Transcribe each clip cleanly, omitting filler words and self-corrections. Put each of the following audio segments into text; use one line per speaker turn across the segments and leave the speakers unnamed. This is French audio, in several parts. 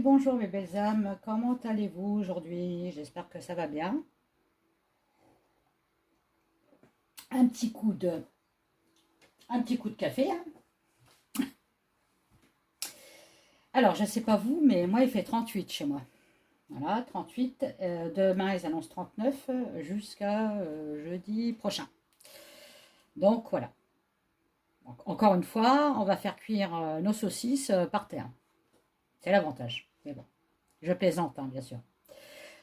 bonjour mes belles âmes, comment allez-vous aujourd'hui? J'espère que ça va bien. Un petit coup de, un petit coup de café, hein. Alors, je ne sais pas vous, mais moi il fait 38 chez moi. Voilà, 38. Demain ils annoncent 39 jusqu'à jeudi prochain. Donc voilà. Donc, encore une fois, on va faire cuire nos saucisses par terre. C'est l'avantage. Mais bon, je plaisante, hein, bien sûr.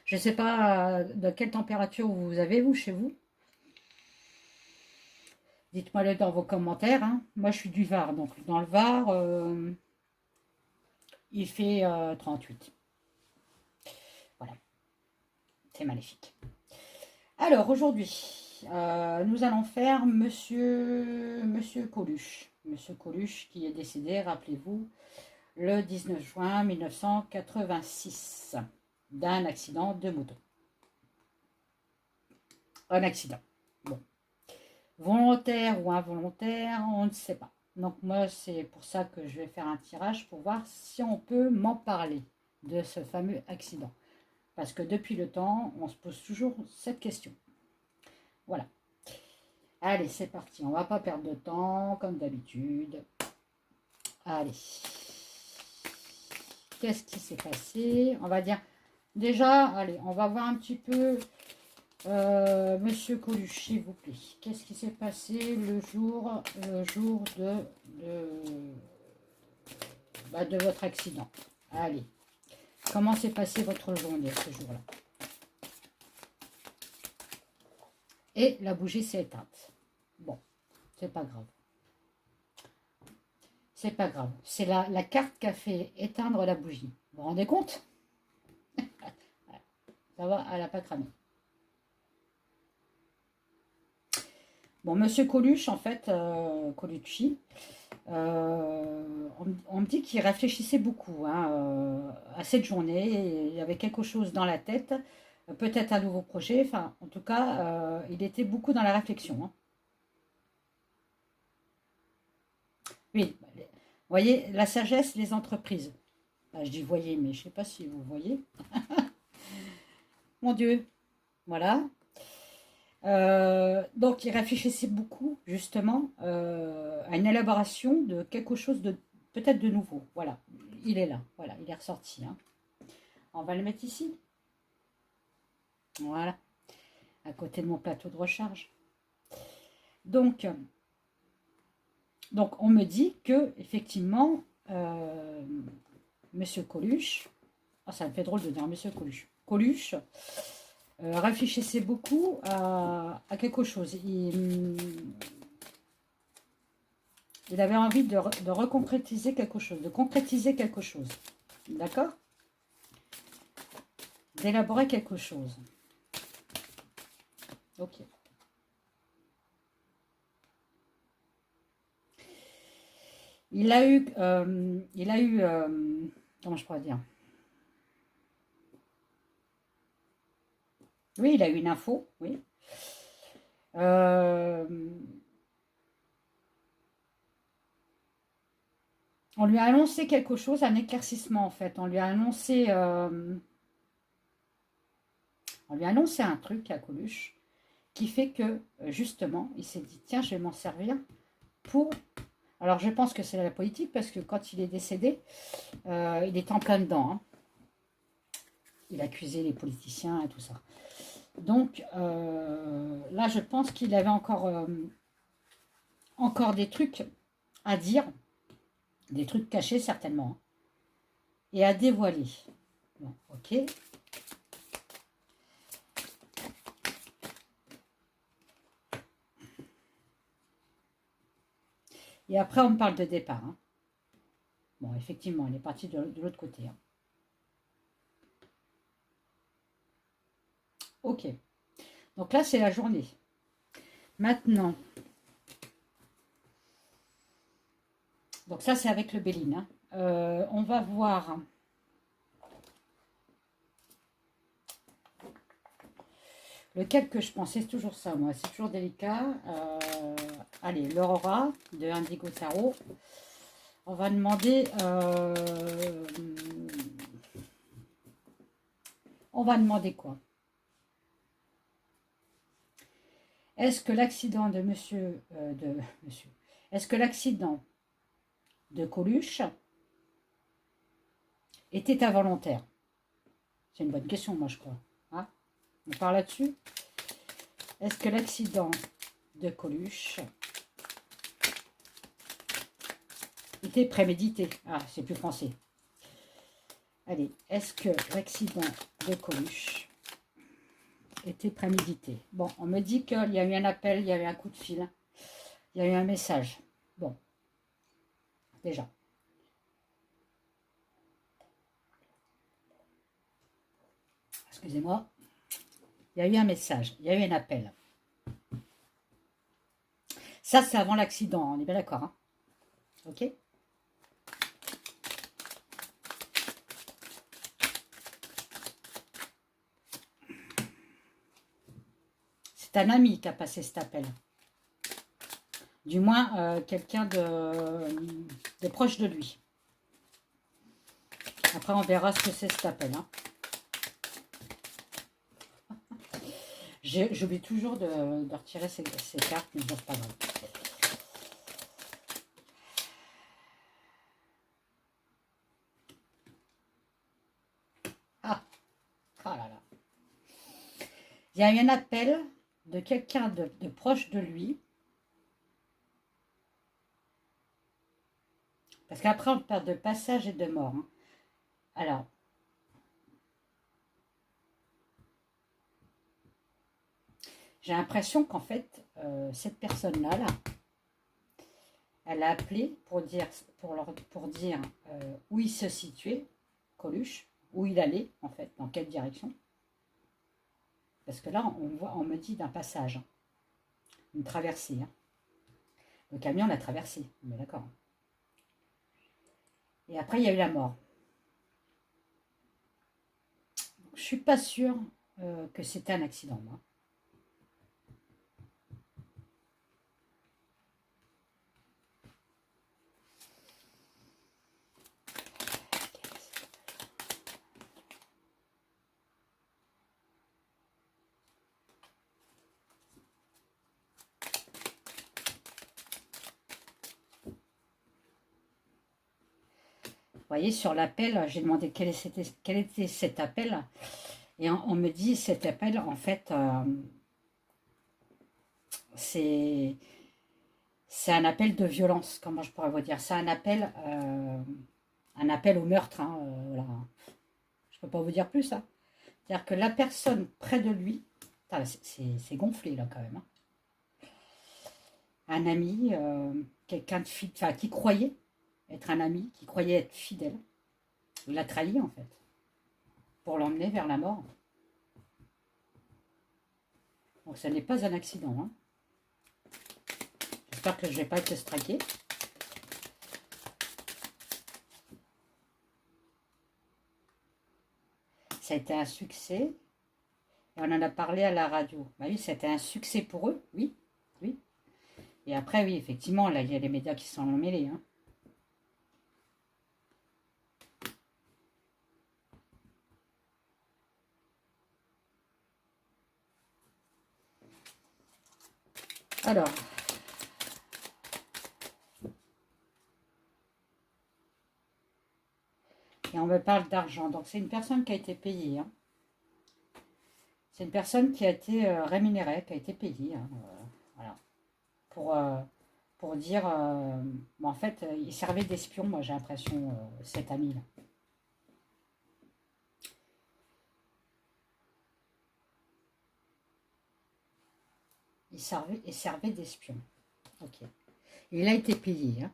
Je ne sais pas de quelle température vous avez, vous, chez vous. Dites-moi-le dans vos commentaires, hein. Moi, je suis du Var, donc dans le Var, il fait 38. Voilà, c'est maléfique. Alors, aujourd'hui, nous allons faire Monsieur Coluche. Monsieur Coluche qui est décédé, rappelez-vous, le 19 juin 1986 d'un accident de moto. Un accident. Bon. Volontaire ou involontaire, on ne sait pas. Donc moi, c'est pour ça que je vais faire un tirage pour voir si on peut m'en parler de ce fameux accident. Parce que depuis le temps, on se pose toujours cette question. Voilà. Allez, c'est parti. On ne va pas perdre de temps, comme d'habitude. Allez. Qu'est-ce qui s'est passé? On va dire, déjà, allez, on va voir un petit peu... Monsieur Coluche, s'il vous plaît, qu'est-ce qui s'est passé le jour de votre accident? Allez, comment s'est passée votre journée ce jour-là? Et la bougie s'est éteinte. Bon, c'est pas grave. C'est pas grave. C'est la carte qui a fait éteindre la bougie. Vous vous rendez compte? Ça va, elle n'a pas cramé. Bon, Monsieur Coluche, en fait, Colucci, on me dit qu'il réfléchissait beaucoup, hein, à cette journée. Il y avait quelque chose dans la tête, peut-être un nouveau projet. Enfin, en tout cas, il était beaucoup dans la réflexion, hein. Oui, vous voyez, la sagesse, les entreprises. Je dis voyez, mais je ne sais pas si vous voyez. Mon Dieu, voilà. Donc, il réfléchissait beaucoup, justement, à une élaboration de quelque chose de peut-être de nouveau. Voilà, il est là. Voilà, il est ressorti, hein. On va le mettre ici. Voilà, à côté de mon plateau de recharge. Donc on me dit que, effectivement, Monsieur Coluche, ça me fait drôle de dire Monsieur Coluche, réfléchissait beaucoup à quelque chose. Il avait envie de reconcrétiser quelque chose, de concrétiser quelque chose. D'accord? D'élaborer quelque chose. Ok. Il a eu, comment je pourrais dire? Oui, il a eu une info, oui. On lui a annoncé quelque chose, un éclaircissement en fait. On lui a annoncé un truc à Coluche qui fait que, justement, il s'est dit, tiens, je vais m'en servir pour... Alors, je pense que c'est la politique parce que quand il est décédé, il était en plein dedans, hein. Il accusait les politiciens et tout ça. Donc, là, je pense qu'il avait encore des trucs à dire, des trucs cachés certainement, hein, et à dévoiler. Bon, ok. Et après, on me parle de départ, hein. Bon, effectivement, il est parti de l'autre côté, hein. Ok. Donc là, c'est la journée. Maintenant, donc ça, c'est avec le Béline, hein. On va voir. Lequel que je pense, c'est toujours ça, moi. C'est toujours délicat. Allez, l'Aurora de Indigo Tarot. On va demander On va demander quoi? Est-ce que l'accident de monsieur... Est-ce que l'accident de Coluche était involontaire? C'est une bonne question, moi, je crois. Hein, on parle là-dessus. Est-ce que l'accident de Coluche était prémédité? Ah, c'est plus français. Allez, est-ce que l'accident de Coluche était prémédité? Bon, on me dit qu'il y a eu un appel, il y a eu un coup de fil, il y a eu un message. Bon, déjà. Excusez-moi. Il y a eu un message, il y a eu un appel. Ça, c'est avant l'accident, on est bien d'accord, hein? Ok? C'est un ami qui a passé cet appel. Du moins, quelqu'un de proche de lui. Après, on verra ce que c'est cet appel. Hein. J'oublie toujours de retirer ces cartes, mais bon, c'est pas grave. Ah, oh là là. Il y a eu un appel de quelqu'un de proche de lui. Parce qu'après, on parle de passage et de mort. Hein. Alors, j'ai l'impression qu'en fait, cette personne-là, elle a appelé pour dire où il se situait, Coluche, où il allait, en fait, dans quelle direction. Parce que là, on me dit d'un passage, hein, une traversée. Hein. Le camion l'a traversé, on est d'accord. Et après, il y a eu la mort. Je ne suis pas sûre que c'était un accident, moi. Vous voyez, sur l'appel, j'ai demandé quel était cet appel. Et on me dit, cet appel, en fait, c'est un appel de violence, comment je pourrais vous dire. C'est un appel au meurtre. Hein, voilà. Je ne peux pas vous dire plus. Hein. C'est-à-dire que la personne près de lui, c'est gonflé là quand même. Hein. Un ami, quelqu'un de fidèle, enfin qui croyait être un ami, qui croyait être fidèle, il l'a trahi en fait, pour l'emmener vers la mort. Donc ce n'est pas un accident. Hein. J'espère que je n'ai pas été straqué. Ça a été un succès. Et on en a parlé à la radio. Bah oui, c'était un succès pour eux, oui, oui. Et après, oui, effectivement, là, il y a les médias qui s'en sont mêlés. Hein. Alors, et on me parle d'argent. Donc, c'est une personne qui a été payée. Hein. C'est une personne qui a été rémunérée, qui a été payée. Hein, voilà. Pour dire... bon, en fait, il servait d'espion, moi, j'ai l'impression, cet ami-là. Il servait d'espion. Ok. Il a été payé. Hein.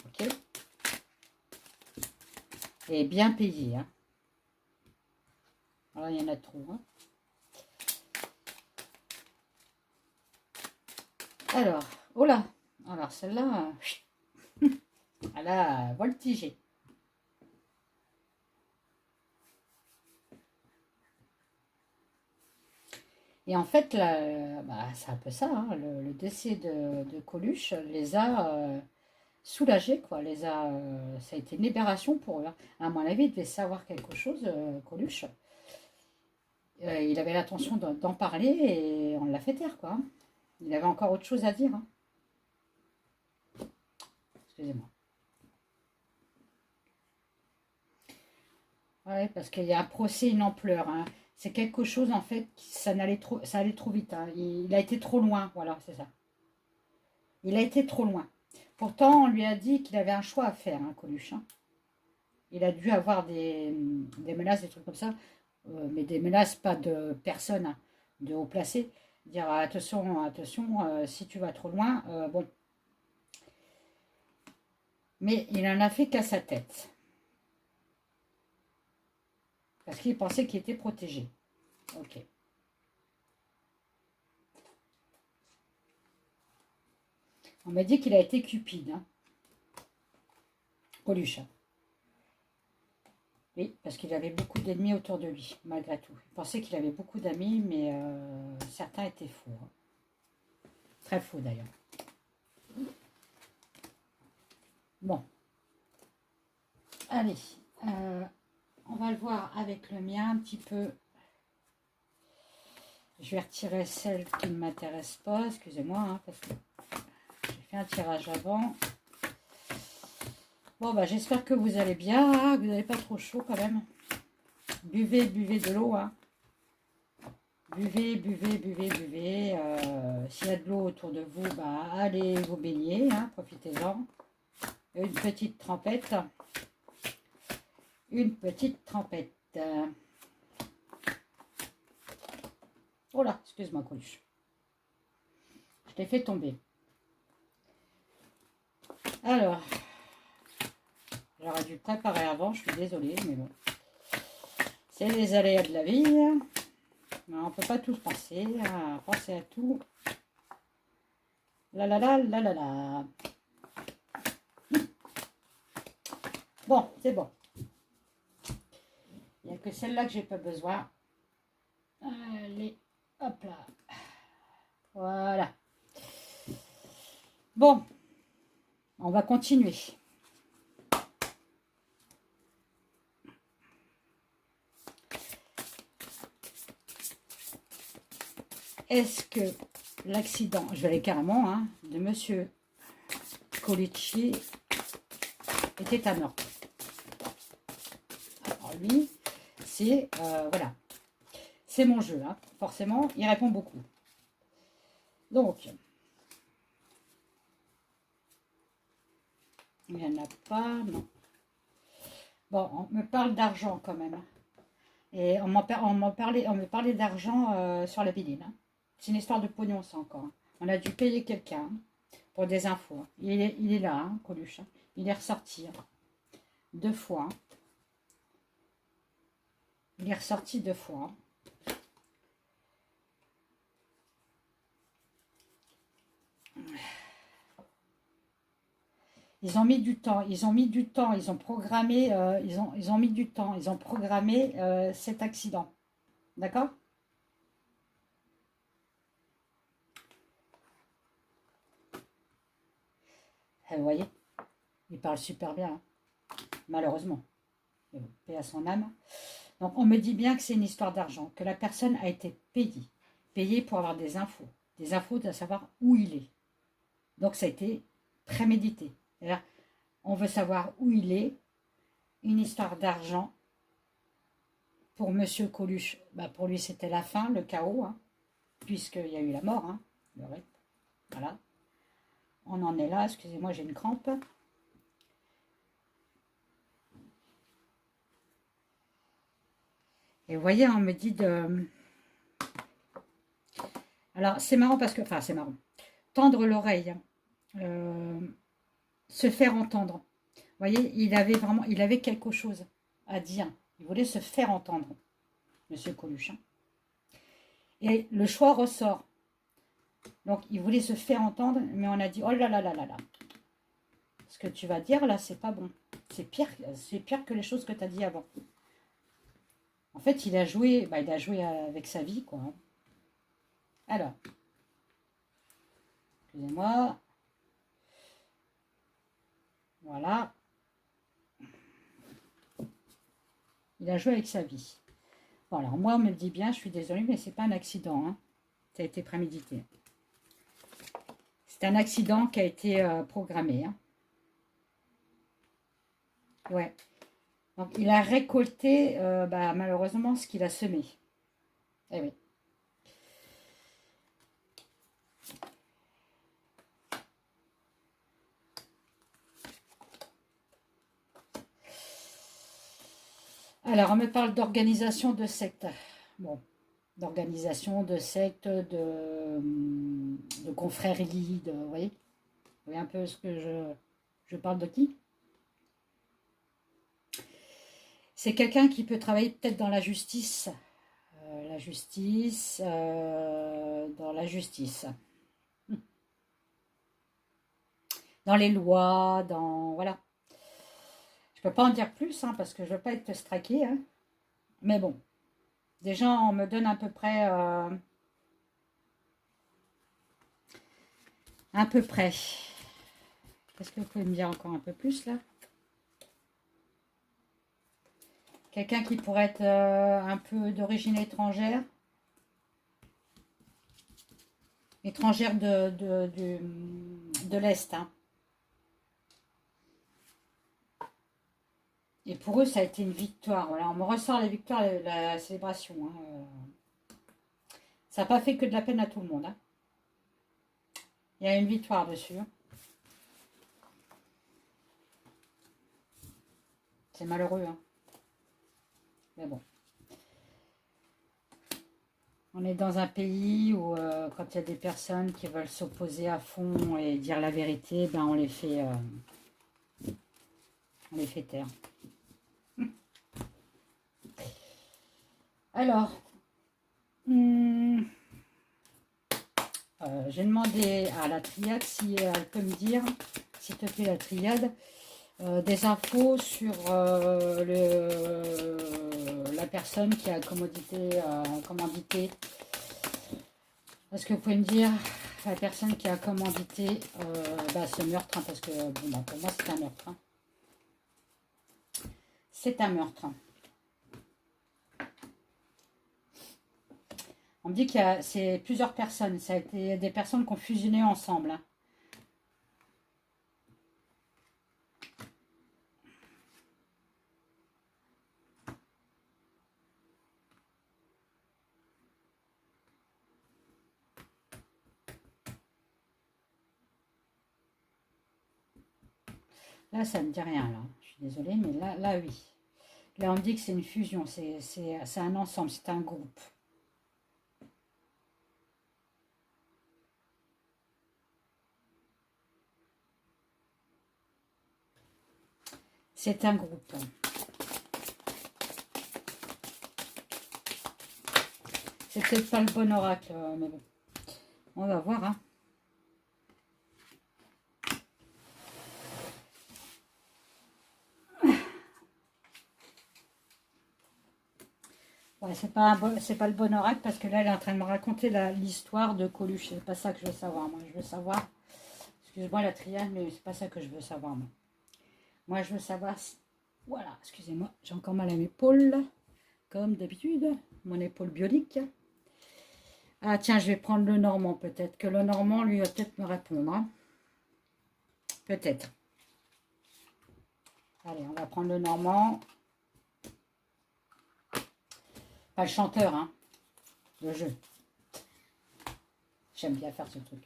Ok. Et bien payé. Hein. Alors, il y en a trop. Hein. Alors, oh là. Alors, celle-là, elle a voltigé. Et en fait, là, bah, c'est un peu ça, hein, le décès de Coluche les a soulagés, quoi. Ça a été une libération pour eux. Hein. À mon avis, il devait savoir quelque chose, Coluche. il avait l'intention d'en parler et on l'a fait taire, quoi. Il avait encore autre chose à dire. Hein. Excusez-moi. Ouais, parce qu'il y a un procès, une ampleur. Hein. C'est quelque chose, en fait, ça allait trop vite. Hein. Il a été trop loin, voilà, c'est ça. Il a été trop loin. Pourtant, on lui a dit qu'il avait un choix à faire, hein, Coluche. Hein. Il a dû avoir des menaces, des trucs comme ça, mais des menaces pas de personnes, hein, de haut placés. Dire attention, attention, si tu vas trop loin, bon. Mais il en a fait qu'à sa tête. Parce qu'il pensait qu'il était protégé. Ok. On m'a dit qu'il a été cupide. Hein. Coluche. Oui, parce qu'il avait beaucoup d'ennemis autour de lui, malgré tout. Il pensait qu'il avait beaucoup d'amis, mais certains étaient faux. Hein. Très faux, d'ailleurs. Bon. Allez. On va le voir avec le mien un petit peu. Je vais retirer celle qui ne m'intéresse pas. Excusez-moi, hein, parce que j'ai fait un tirage avant. Bon, bah, j'espère que vous allez bien, hein, que vous n'avez pas trop chaud quand même. Buvez, buvez de l'eau. Hein. Buvez, buvez, buvez, buvez. S'il y a de l'eau autour de vous, bah, allez vous baigner. Hein, profitez-en. Une petite trempette. Une petite trempette. Oh là, excuse-moi, Coluche. Je t'ai fait tomber. Alors, j'aurais dû préparer avant, je suis désolée, mais bon. C'est les aléas de la vie. On ne peut pas tous penser. Penser à tout. La la la la la la. Bon, c'est bon. Il n'y a que celle-là que j'ai pas besoin. Allez, hop là. Voilà. Bon, on va continuer. Est-ce que l'accident, je vais aller carrément, hein, de Monsieur Colucci était un meurtre? Alors lui, c'est, voilà, c'est mon jeu, hein. Forcément, il répond beaucoup. Donc, il n'y en a pas, non. Bon, on me parle d'argent quand même. Et on me parlait d'argent sur la bidine. Hein. C'est une histoire de pognon, ça encore. Hein. On a dû payer quelqu'un hein, pour des infos. Hein. Il est là, hein, Coluche. Hein. Il est ressorti hein. 2 fois. Hein. Il est ressorti 2 fois. Hein. Ils ont mis du temps, ils ont mis du temps, ils ont programmé, ils ont mis du temps, ils ont programmé cet accident. D'accord? Vous voyez, il parle super bien, hein, malheureusement. Paix à son âme. Donc on me dit bien que c'est une histoire d'argent, que la personne a été payée. Payée pour avoir des infos de savoir où il est. Donc ça a été prémédité. On veut savoir où il est, une histoire d'argent. Pour Monsieur Coluche, bah pour lui c'était la fin, le chaos, hein, puisqu'il y a eu la mort, hein, le reste. Voilà. On en est là, excusez-moi, j'ai une crampe. Et vous voyez, on me dit de... Alors, c'est marrant parce que... Enfin, c'est marrant. Tendre l'oreille. Se faire entendre. Vous voyez, il avait quelque chose à dire. Il voulait se faire entendre, Monsieur Coluche. Hein. Et le choix ressort. Donc, il voulait se faire entendre, mais on a dit, oh là là là là là. Ce que tu vas dire, là, c'est pas bon. C'est pire que les choses que tu as dit avant. En fait, il a joué avec sa vie, quoi. Alors, excusez-moi. Voilà. Il a joué avec sa vie. Bon, alors moi, on me le dit bien, je suis désolée, mais c'est pas un accident. Hein. Ça a été prémédité. C'est un accident qui a été programmé. Hein. Ouais. Donc, il a récolté, malheureusement, ce qu'il a semé. Eh oui. Alors, on me parle d'organisation de secte. Bon, d'organisation de secte, de confrérie, vous voyez un peu ce que je parle de qui? C'est quelqu'un qui peut travailler peut-être dans la justice. Dans la justice. Dans les lois, voilà. Je peux pas en dire plus, hein, parce que je veux pas être straquée. Hein. Mais bon, déjà, on me donne à peu près... à peu près. Est-ce que vous pouvez me dire encore un peu plus, là? Quelqu'un qui pourrait être un peu d'origine étrangère. Étrangère de l'Est. Hein. Et pour eux, ça a été une victoire. Voilà, on me ressort la victoire, la célébration. Hein. Ça n'a pas fait que de la peine à tout le monde. Hein. Il y a une victoire dessus. Hein. C'est malheureux. Hein. Mais bon. On est dans un pays où quand il y a des personnes qui veulent s'opposer à fond et dire la vérité, ben on les fait taire. Alors, j'ai demandé à la triade si elle peut me dire, s'il te plaît la triade, des infos sur la personne qui a commandité. Est-ce que vous pouvez me dire la personne qui a commandité ce meurtre, hein, parce que bon, pour moi c'est un meurtre. Hein. C'est un meurtre. On me dit que c'est plusieurs personnes. Ça a été des personnes qui ont fusionné ensemble. Hein. Là, ça ne me dit rien. Là. Je suis désolée, mais là oui. Là, on me dit que c'est une fusion. C'est un ensemble. C'est un groupe. C'est un groupe. C'est peut-être pas le bon oracle, mais bon. On va voir, hein. Ouais, c'est pas le bon oracle parce que là, elle est en train de me raconter l'histoire de Coluche. C'est pas ça que je veux savoir, moi. Je veux savoir... Excuse-moi la triade, mais c'est pas ça que je veux savoir, moi. Moi, je veux savoir... Voilà, excusez-moi, j'ai encore mal à l'épaule. Comme d'habitude, mon épaule bionique. Ah tiens, je vais prendre le Normand, peut-être. Que le Normand, lui, va peut-être me répondre. Hein. Peut-être. Allez, on va prendre le Normand. Pas le chanteur, hein. Le jeu. J'aime bien faire ce truc.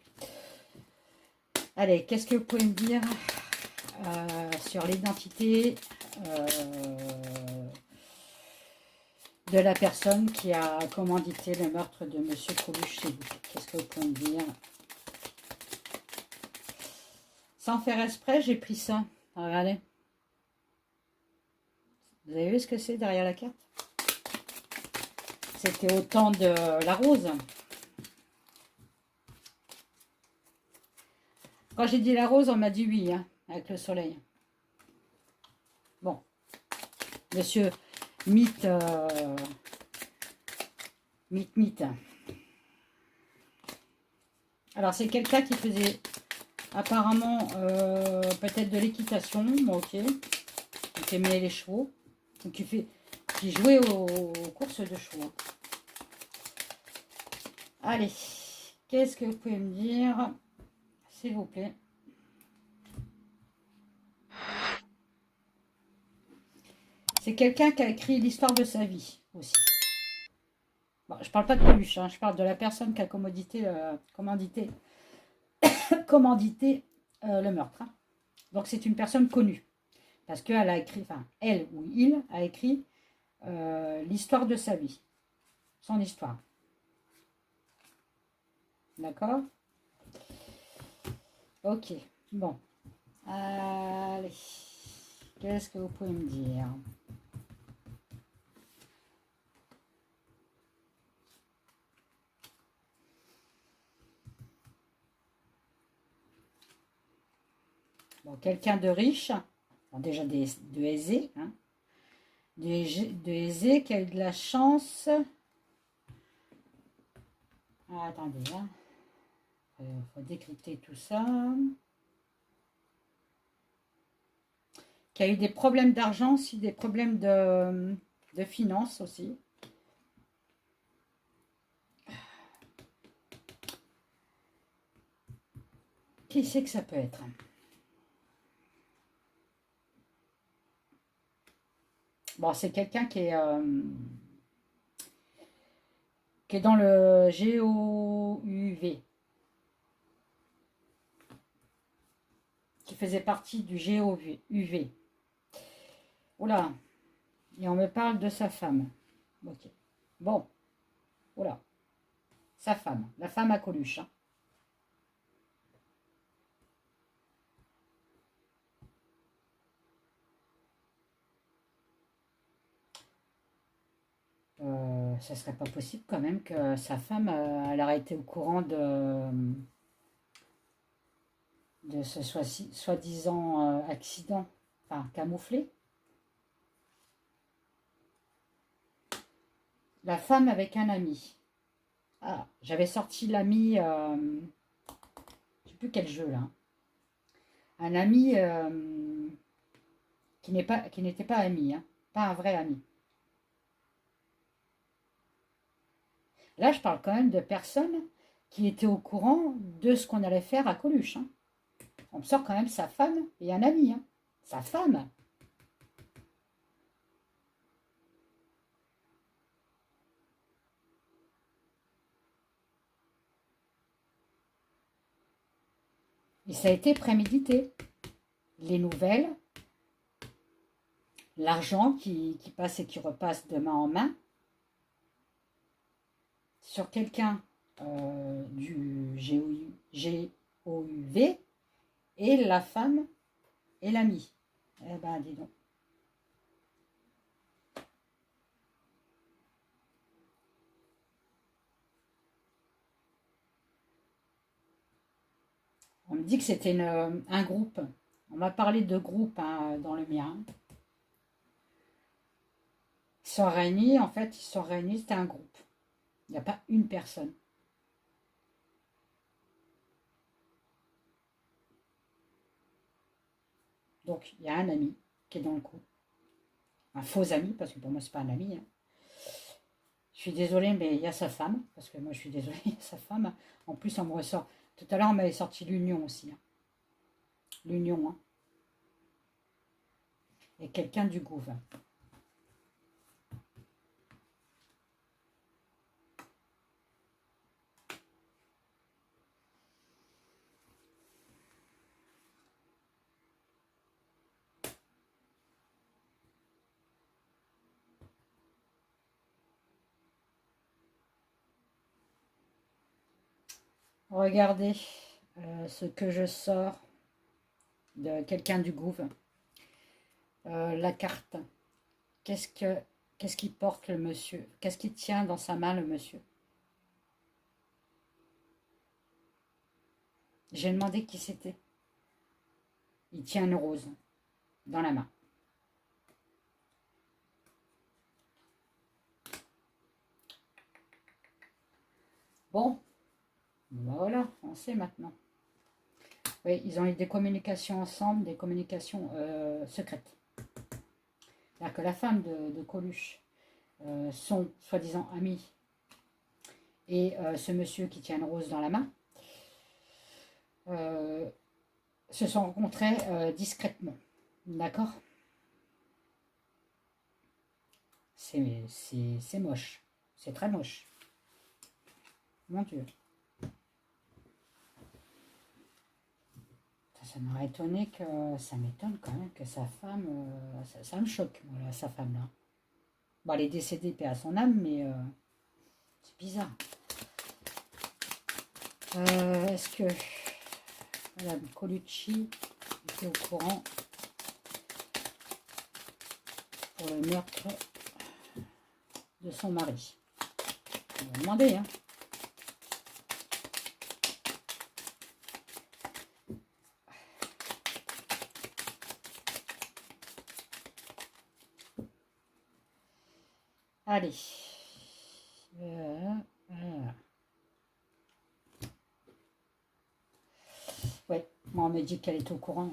Allez, qu'est-ce que vous pouvez me dire sur l'identité de la personne qui a commandité le meurtre de Monsieur Coluche chez vous? Qu'est-ce que vous pouvez me dire? Sans faire exprès, j'ai pris ça. Regardez. Vous avez vu ce que c'est derrière la carte? C'était au temps de la rose. Quand j'ai dit la rose, on m'a dit oui, hein, avec le soleil. Bon. Monsieur Mythe. Mythe. Alors, c'est quelqu'un qui faisait apparemment peut-être de l'équitation. Bon, ok. Qui aimait les chevaux. Donc, qui qui jouait aux courses de chevaux. Allez, qu'est-ce que vous pouvez me dire, s'il vous plaît? C'est quelqu'un qui a écrit l'histoire de sa vie aussi. Bon, je parle pas de Coluche, hein, je parle de la personne qui a commandité le meurtre. Hein. Donc c'est une personne connue. Parce qu'elle a écrit, enfin elle ou il a écrit l'histoire de sa vie. Son histoire. D'accord? Ok. Bon. Allez. Qu'est-ce que vous pouvez me dire? Bon, quelqu'un de riche. Bon, déjà de aisé. Hein, de aisé qui a eu de la chance. Ah, attendez. Hein. Faut décrypter tout ça. Qui a eu des problèmes d'argent aussi, des problèmes de finances aussi. Qui c'est que ça peut être? Bon, c'est quelqu'un qui est dans le GOUV. Qui faisait partie du GOUV. Oula. Et on me parle de sa femme. Ok. Bon. Oula. Sa femme. La femme à Coluche. Hein. Ça serait pas possible quand même que sa femme, elle aurait été au courant de ce soi-disant accident, enfin camouflé. La femme avec un ami. Ah, j'avais sorti l'ami, je sais plus quel jeu là. Un ami qui n'était pas ami, hein, pas un vrai ami. Là, je parle quand même de personnes qui étaient au courant de ce qu'on allait faire à Coluche. Hein. On me sort quand même sa femme et un ami. Hein. Sa femme. Et ça a été prémédité. Les nouvelles, l'argent qui passe et qui repasse de main en main sur quelqu'un du GOUV et la femme et l'ami. Eh ben, dis donc. On me dit que c'était un groupe. On m'a parlé de groupe hein, dans le mien. Ils sont réunis, en fait, c'était un groupe. Il n'y a pas une personne. Donc, il y a un ami qui est dans le coup. Un faux ami, parce que pour moi, c'est pas un ami. Hein. Je suis désolée, mais il y a sa femme, parce que moi, je suis désolée, il y a sa femme. En plus, on me ressort. Tout à l'heure, on m'avait sorti l'union aussi. Hein. L'union. Hein. Et quelqu'un du gouvernement. Regardez ce que je sors de quelqu'un du gouv. La carte. Qu'est-ce qu'il porte le monsieur? Qu'est-ce qu'il tient dans sa main le monsieur? J'ai demandé qui c'était. Il tient une rose dans la main. Bon, voilà, on sait maintenant. Oui, ils ont eu des communications ensemble, des communications secrètes. C'est-à-dire que la femme de Coluche son soi-disant ami et ce monsieur qui tient une rose dans la main se sont rencontrés discrètement. D'accord? C'est moche. C'est très moche. Mon Dieu. Ça m'aurait étonné que... Ça m'étonne quand même que sa femme... ça me choque, voilà, sa femme là. Bon, elle est décédée, paix à son âme, mais c'est bizarre. Est-ce que Madame Colucci était au courant pour le meurtre de son mari? On va demander, hein. Allez. Ouais, moi on me dit qu'elle est au courant.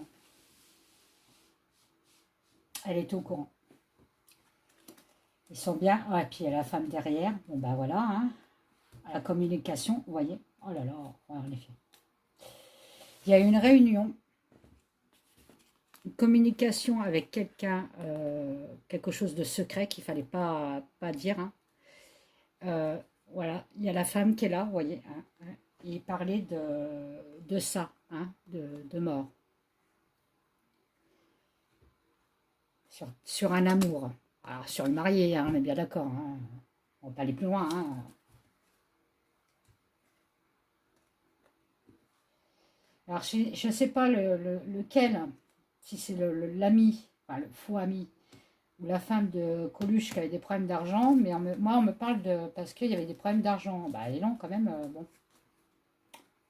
Elle est au courant. Ils sont bien. Ouais, puis il y a la femme derrière. Bon ben voilà, hein. La communication, vous voyez. Oh là là, en effet. Il y a eu une réunion, une communication avec quelqu'un, quelque chose de secret qu'il ne fallait pas dire. Hein. Voilà, il y a la femme qui est là, vous voyez. Hein, hein. Il parlait de ça, hein, de mort. Sur un amour. Alors, sur le marié, hein, on est bien d'accord. Hein. On ne va pas aller plus loin. Hein. Alors, je ne sais pas lequel, si c'est l'ami, enfin, le faux ami, ou la femme de Coluche qui avait des problèmes d'argent, mais moi, on me parle de... parce qu'il y avait des problèmes d'argent. Bah, et non, quand même, bon.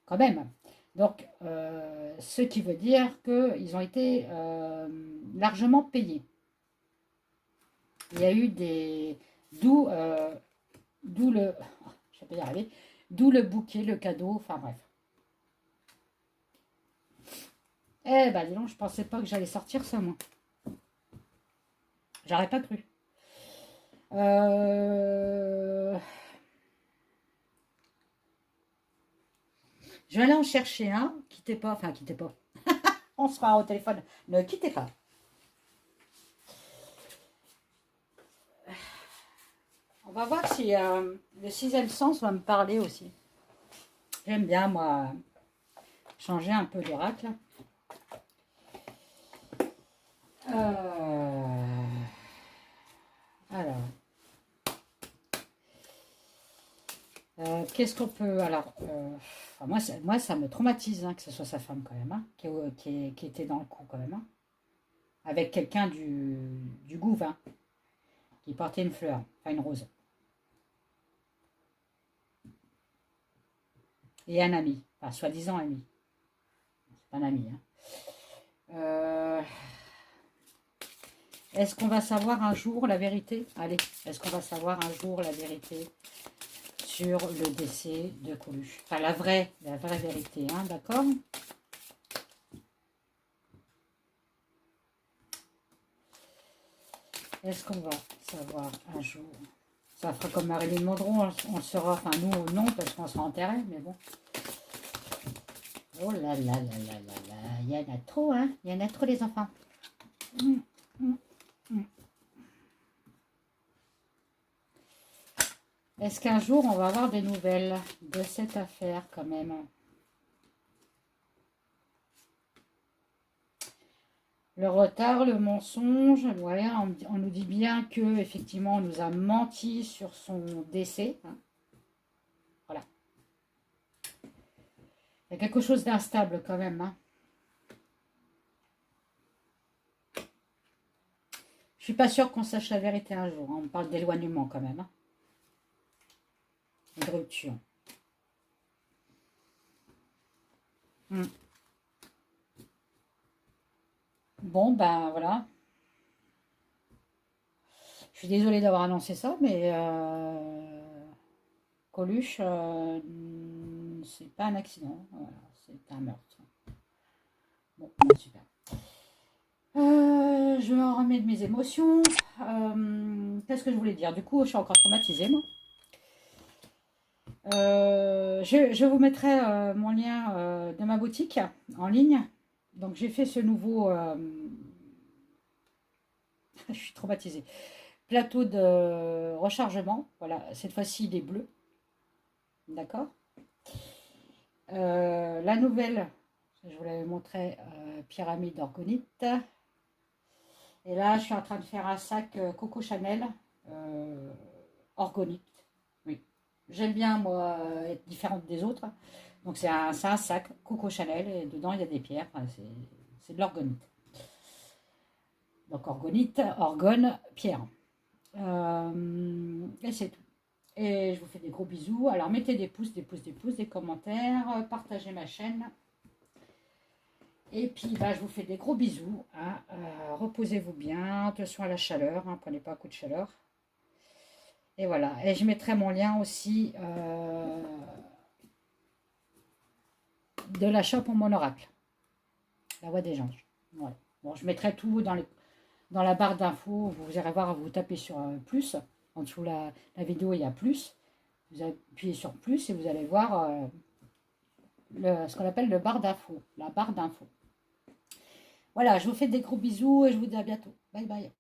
Quand même. Donc, ce qui veut dire qu'ils ont été largement payés. Il y a eu des... D'où le... Je vais pas y arriver. D'où le bouquet, le cadeau, enfin bref. Eh ben, dis donc, je pensais pas que j'allais sortir ça, moi. J'aurais pas cru. Je vais aller en chercher un. Quittez pas, enfin, quittez pas. On se fera au téléphone. Ne quittez pas. On va voir si le sixième sens va me parler aussi. J'aime bien, moi, changer un peu d'oracle. Alors. Qu'est-ce qu'on peut... Alors, enfin, moi, ça me traumatise hein, que ce soit sa femme quand même, hein, qui était dans le coup quand même. Hein, avec quelqu'un du Gouv, hein, qui portait une fleur, enfin une rose. Et un ami, enfin soi-disant ami. C'est pas un ami. Hein. Est-ce qu'on va savoir un jour la vérité? Allez, est-ce qu'on va savoir un jour la vérité sur le décès de Coluche? Enfin, la vraie vérité, hein, d'accord? Est-ce qu'on va savoir un jour? Ça fera comme Marilyn Monroe, on le saura, enfin nous non, parce qu'on sera enterrés, mais bon. Oh là là là là là là, il y en a trop, hein? Il y en a trop les enfants. Est-ce qu'un jour on va avoir des nouvelles de cette affaire quand même? Le retard, le mensonge, voilà, on nous dit bien que effectivement on nous a menti sur son décès. Hein. Voilà. Il y a quelque chose d'instable quand même. Hein. Je suis pas sûre qu'on sache la vérité un jour. Hein. On parle d'éloignement quand même. Hein. De rupture. Bon, ben voilà. Je suis désolée d'avoir annoncé ça, mais Coluche, c'est pas un accident. Voilà, c'est un meurtre. Bon, ben, super. Je me remets de mes émotions. Qu'est-ce que je voulais dire? Du coup, je suis encore traumatisée, moi. Je vous mettrai mon lien de ma boutique en ligne. Donc, j'ai fait ce nouveau... je suis traumatisée. Plateau de rechargement. Voilà, cette fois-ci, il est bleu. D'accord. La nouvelle, je vous l'avais montré, pyramide orgonite. Et là, je suis en train de faire un sac Coco Chanel orgonite. Oui. J'aime bien, moi, être différente des autres. Donc, c'est un sac Coco Chanel et dedans, il y a des pierres. Enfin, c'est de l'orgonite. Donc, orgonite, orgone, pierre. Et c'est tout. Et je vous fais des gros bisous. Alors, mettez des pouces, des pouces, des pouces, des commentaires. Partagez ma chaîne. Et puis, bah, je vous fais des gros bisous. Hein. Reposez-vous bien. Attention à la chaleur. Hein, prenez pas un coup de chaleur. Et voilà. Et je mettrai mon lien aussi de la shop en mon oracle. La voix des anges. Voilà. Bon, je mettrai tout dans la barre d'infos. Vous irez voir, vous tapez sur plus. En dessous la vidéo, il y a plus. Vous appuyez sur plus et vous allez voir ce qu'on appelle le barre d'infos. La barre d'infos. Voilà, je vous fais des gros bisous et je vous dis à bientôt. Bye bye.